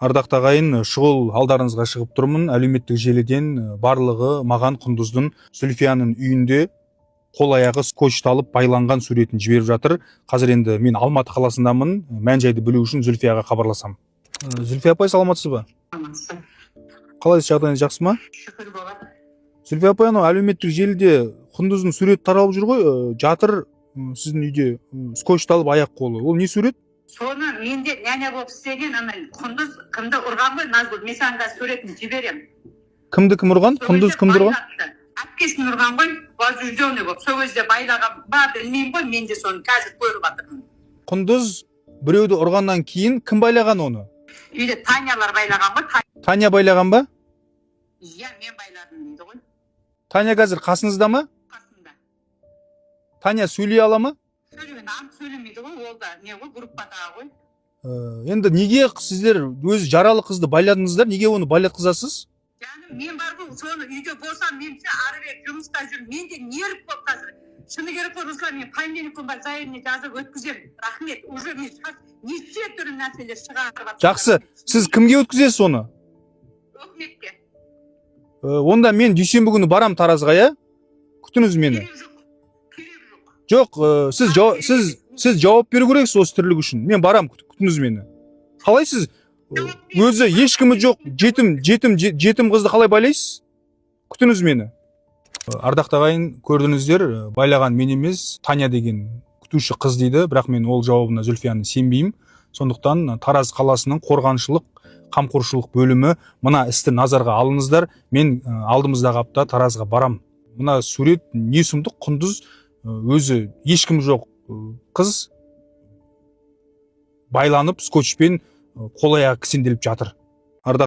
Ардақта ағайын, шұғыл алдарыңызға шығып тұрмын. Әлеуметтік желіден барлығы маған Құндыздың Зүлфияның үйінде қол аяғы скотчталып байланған суретін жіберіп жатыр. Қазір енді мен Алматы қаласындамын. Мән-жайды білу үшін Зүлфияға хабарласам. Зүлфия апай, саламатсыз ба? Саламатсыз. Қалайсыз, жағдайыңыз жақсы ма? Шүкір болады. Зүлфия апай, анау әлеуметтік желіде Құндыздың суреті таралып жүр ғой, жатыр сіздің үйде скотчталып аяқ қолы. Ол не сурет? Соны менде няня болып істеген ана Құндыз кімді ұрған ғой, Назгүл. Мен саған қазір суретін жіберем. Кімді кім ұрған? Құндыз кімді ұрған? Әпкесін ұрған ғой, возбужденный болып. Сол кезде байлаған ба білмеймін ғой, мен де соны қазір көріп жатырмын. Құндыз біреуді ұрғаннан кейін кім байлаған оны? Үйде Танялар байлаған ғой. Таня байлаған ба? Иә, мен байладым дейді ғой. Таня қазір қасыңызда ма? Қасында. Таня сөйлей ала ма? Сөйлемейді ғой, ол да не ғой, группадағы ғой. Енді неге сіздер өзі жаралы қызды байладыңыздар? Неге оны байлатқызасыз? Яғни мен бар ғой, соны үйде болсам, мен ары бері жұмыста жүрмін. Мен де нерві болып қазір. Шыны керек қой, Руслан, мен понедельник күні заявление жазып өткіземін. Рахмет. Уже мен неше түрлі нәрселер шығарып жатырмын. Жақсы. Сіз кімге өткізесіз оны? Өкіметке. Онда мен дүйсенбі күні барам Таразға, иә? Күтіңіз мені. Жоқ, сіз жауап беру керексіз осы тірлік үшін. Мен барам, күтіңіз мені. Қалай сіз өзі ешкімі жоқ, жетім қызды қалай байлайсыз? Күтіңіз мені. Ардақта ағайын, көрдіңіздер, байлаған мен емес, Таня деген күтуші қыз дейді, бірақ мен ол жауабына Зүлфияны сенбеймін. Сондықтан Тараз қаласының қорғаншылық, қамқоршылық бөлімі мына істі назарға алыңыздар. Мен алдымыздағы апта Таразға барам. Мына сурет не сұмдық? Құндыз өзі ешкім жоқ қыз байланып скотчпен қол аяғы кісенделіп жатыр.